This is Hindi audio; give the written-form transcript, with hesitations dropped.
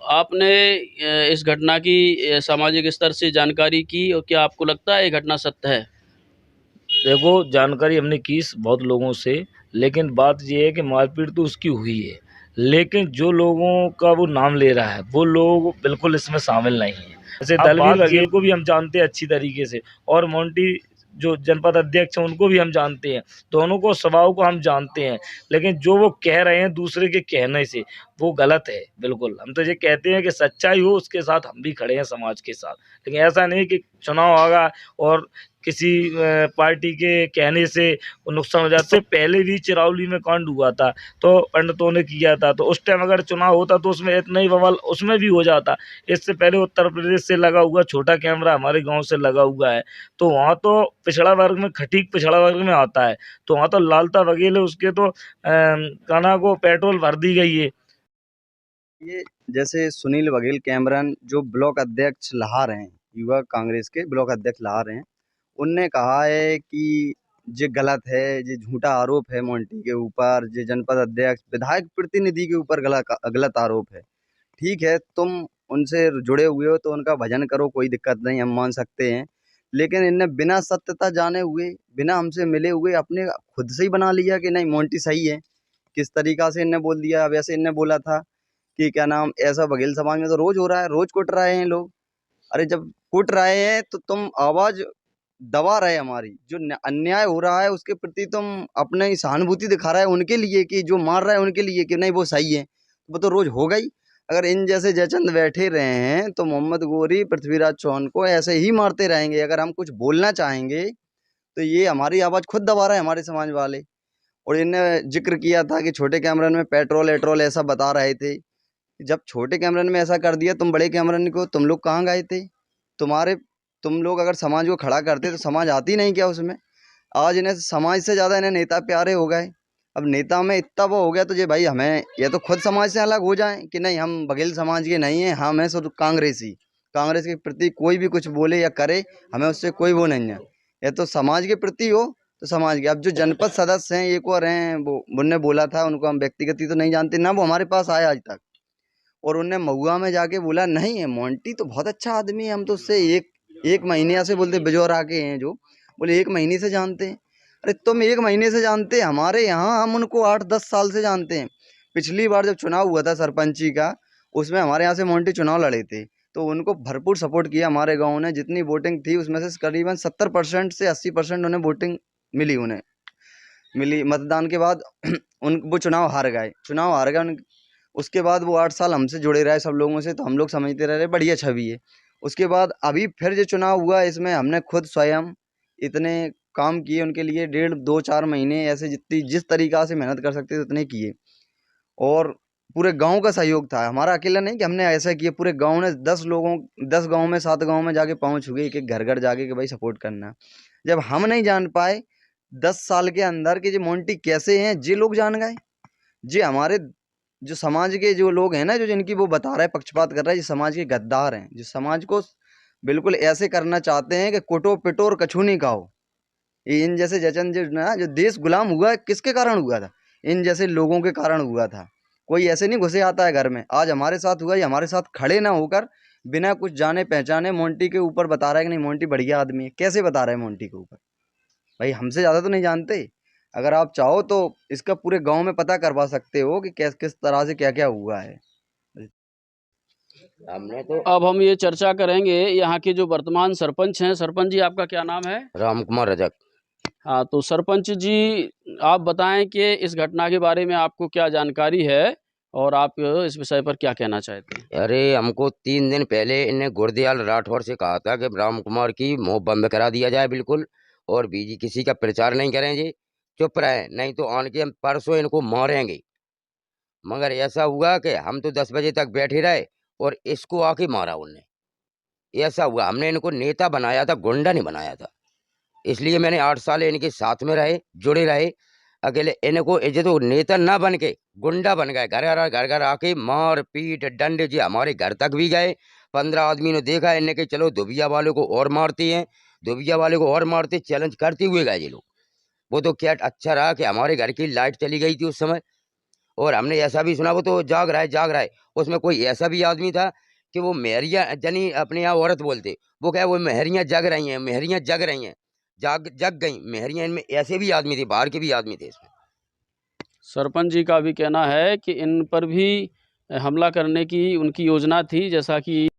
आपने इस घटना की सामाजिक स्तर से जानकारी की और क्या आपको लगता है ये घटना सत्य है? देखो, जानकारी हमने की बहुत लोगों से, लेकिन बात ये है कि मारपीट तो उसकी हुई है, लेकिन जो लोगों का वो नाम ले रहा है वो लोग बिल्कुल इसमें शामिल नहीं है। जैसे दलवीर बघेल को भी हम जानते हैं अच्छी तरीके से, और मोंटी जो जनपद अध्यक्ष हैं उनको भी हम जानते हैं, दोनों को स्वभाव को हम जानते हैं। लेकिन जो वो कह रहे हैं दूसरे के कहने से, वो गलत है बिल्कुल। हम तो ये कहते हैं कि सच्चाई हो उसके साथ हम भी खड़े हैं, समाज के साथ। लेकिन ऐसा नहीं कि चुनाव होगा और किसी पार्टी के कहने से वो नुकसान हो जाता। इससे पहले भी चिरौली में कांड हुआ था, तो पंडितों ने किया था, तो उस टाइम अगर चुनाव होता तो उसमें इतना ही बवाल उसमें भी हो जाता। इससे पहले उत्तर प्रदेश से लगा हुआ छोटा कैमरा हमारे गांव से लगा हुआ है, तो वहाँ तो पिछड़ा वर्ग में, खटीक पिछड़ा वर्ग में आता है, तो वहाँ तो लालता वगैरह उसके तो काना को पेट्रोल भर दी गई है। ये जैसे सुनील बघेल कैमरन जो ब्लॉक अध्यक्ष लाहौर हैं, युवा कांग्रेस के ब्लॉक अध्यक्ष लाहौर हैं, उनने कहा है कि ये गलत है, ये झूठा आरोप है मोंटी के ऊपर, ये जनपद अध्यक्ष विधायक प्रतिनिधि के ऊपर गलत आरोप है। ठीक है, तुम उनसे जुड़े हुए हो तो उनका भजन करो, कोई दिक्कत नहीं, हम मान सकते हैं। लेकिन इनने बिना सत्यता जाने हुए, बिना हमसे मिले हुए अपने खुद से ही बना लिया कि नहीं मोंटी सही है। किस तरीका से इनने बोल दिया। अब ऐसे इनने बोला था कि क्या नाम, ऐसा बघेल समाज में तो रोज हो रहा है, रोज कुट रहे हैं लोग। अरे जब कुट रहे हैं तो तुम आवाज दबा रहे, हमारी जो अन्याय हो रहा है उसके प्रति तुम अपने सहानुभूति दिखा रहा है उनके लिए, कि जो मार रहा है उनके लिए कि नहीं वो सही है। वो तो रोज हो गई। अगर इन जैसे जयचंद बैठे रहे हैं तो मोहम्मद गोरी, पृथ्वीराज चौहान को ऐसे ही मारते रहेंगे। अगर हम कुछ बोलना चाहेंगे तो ये हमारी आवाज खुद दबा रहे हैं, हमारे समाज वाले। और इनने जिक्र किया था कि छोटे कैमरन में पेट्रोल एट्रोल ऐसा बता रहे थे। जब छोटे कैमरन में ऐसा कर दिया, तुम बड़े कैमरन को, तुम लोग कहाँ गए थे? तुम्हारे तुम लोग अगर समाज को खड़ा करते तो समाज आती नहीं क्या उसमें? आज इन्हें समाज से ज़्यादा इन्हें नेता प्यारे हो गए। अब नेता में इतना वो हो गया तो ये भाई हमें या तो खुद समाज से अलग हो जाएं कि नहीं हम बघेल समाज के नहीं हैं, हम हैं सिर्फ कांग्रेसी। कांग्रेस के प्रति कोई भी कुछ बोले या करे, हमें उससे कोई वो नहीं है। या तो समाज के प्रति हो तो समाज के। अब जो जनपद सदस्य हैं एक और हैं, वो उनने बोला था, उनको हम व्यक्तिगत तो नहीं जानते ना, वो हमारे पास आए आज तक। और उनने महुआ में जाके बोला नहीं है मोंटी तो बहुत अच्छा आदमी है, हम तो उससे एक एक महीने से बोलते बिजौर आके हैं जो, बोले 1 महीने से जानते हैं। अरे तुम 1 महीने से जानते, हमारे यहाँ हम उनको 8-10 साल से जानते हैं। पिछली बार जब चुनाव हुआ था सरपंची का, उसमें हमारे यहाँ से मोंटी चुनाव लड़े थे, तो उनको भरपूर सपोर्ट किया हमारे गाँव ने। जितनी वोटिंग थी उसमें से करीबन 70% से 80% उन्हें वोटिंग मिली, उन्हें मिली। मतदान के बाद उन वो चुनाव हार गए उसके बाद वो 8 साल हमसे जुड़े रहे सब लोगों से, तो हम लोग समझते रहे बढ़िया छवि है। उसके बाद अभी फिर जो चुनाव हुआ, इसमें हमने खुद स्वयं इतने काम किए उनके लिए, 1.5-2-4 महीने ऐसे जितनी जिस तरीका से मेहनत कर सकते थे उतने किए। और पूरे गांव का सहयोग था, हमारा अकेला नहीं कि हमने ऐसा किया, पूरे गांव ने 10 गांव में 7 गांव में जाके पहुंच हुए, एक एक घर घर जाके कि भाई सपोर्ट करना। जब हम नहीं जान पाए 10 साल के अंदर कि जो मोंटी कैसे हैं, जे लोग जान गए। जी हमारे जो समाज के जो लोग हैं ना, जो जिनकी वो बता रहे हैं, पक्षपात कर रहे हैं, जो समाज के गद्दार हैं, जो समाज को बिल्कुल ऐसे करना चाहते हैं कि कुटो पिटो और कछू नहीं खाओ। ये इन जैसे जचन जो ना, जो देश गुलाम हुआ है किसके कारण हुआ था? इन जैसे लोगों के कारण हुआ था। कोई ऐसे नहीं घुसे आता है घर में। आज हमारे साथ हुआ, ये हमारे साथ खड़े ना होकर बिना कुछ जाने पहचाने मोंटी के ऊपर बता रहा है कि नहीं मोंटी बढ़िया आदमी है। कैसे बता रहे हैं मोंटी के ऊपर? भाई हमसे ज़्यादा तो नहीं जानते। अगर आप चाहो तो इसका पूरे गांव में पता करवा सकते हो कि किस किस तरह से क्या क्या हुआ है। हमने तो अब हम ये चर्चा करेंगे यहाँ के जो वर्तमान सरपंच हैं। सरपंच जी आपका क्या नाम है? राम कुमार रजक। हाँ, तो सरपंच जी आप बताएं कि इस घटना के बारे में आपको क्या जानकारी है और आप इस विषय पर क्या कहना चाहते हैं? अरे हमको 3 दिन पहले इन्हें गुरदयाल राठौर से कहा था कि राम कुमार की मुंह बंद करा दिया जाए बिल्कुल, और बीजी किसी का प्रचार नहीं करेंगे, चुप रहे, नहीं तो आन के हम परसों इनको मारेंगे। मगर ऐसा हुआ कि हम तो 10 बजे तक बैठे रहे और इसको आके मारा उनने। ऐसा हुआ, हमने इनको नेता बनाया था, गुंडा नहीं बनाया था। इसलिए मैंने 8 साल इनके साथ में रहे, जुड़े रहे। अकेले इनको इज्जत नेता ना बन के गुंडा बन गए, घर घर आके मार पीट डंडे जी हमारे घर तक भी गए। 15 आदमी ने देखा इन्हें कि चलो धोबिया वाले को और मारते हैं, धोबिया वाले को और मारते, चैलेंज करते हुए गए ये लोग। वो तो क्या अच्छा रहा कि हमारे घर की लाइट चली गई थी उस समय, और हमने ऐसा भी सुना वो तो जाग रहा है। उसमें कोई ऐसा भी आदमी था कि वो मेहरियाँ जनी अपने यहाँ औरत बोलते, वो क्या वो मेहरियाँ जग रही हैं, मेहरियाँ जग रही हैं, जग गई मेहरियाँ। इनमें ऐसे भी आदमी थे, बाहर के भी आदमी थे इसमें। सरपंच जी का भी कहना है कि इन पर भी हमला करने की उनकी योजना थी, जैसा कि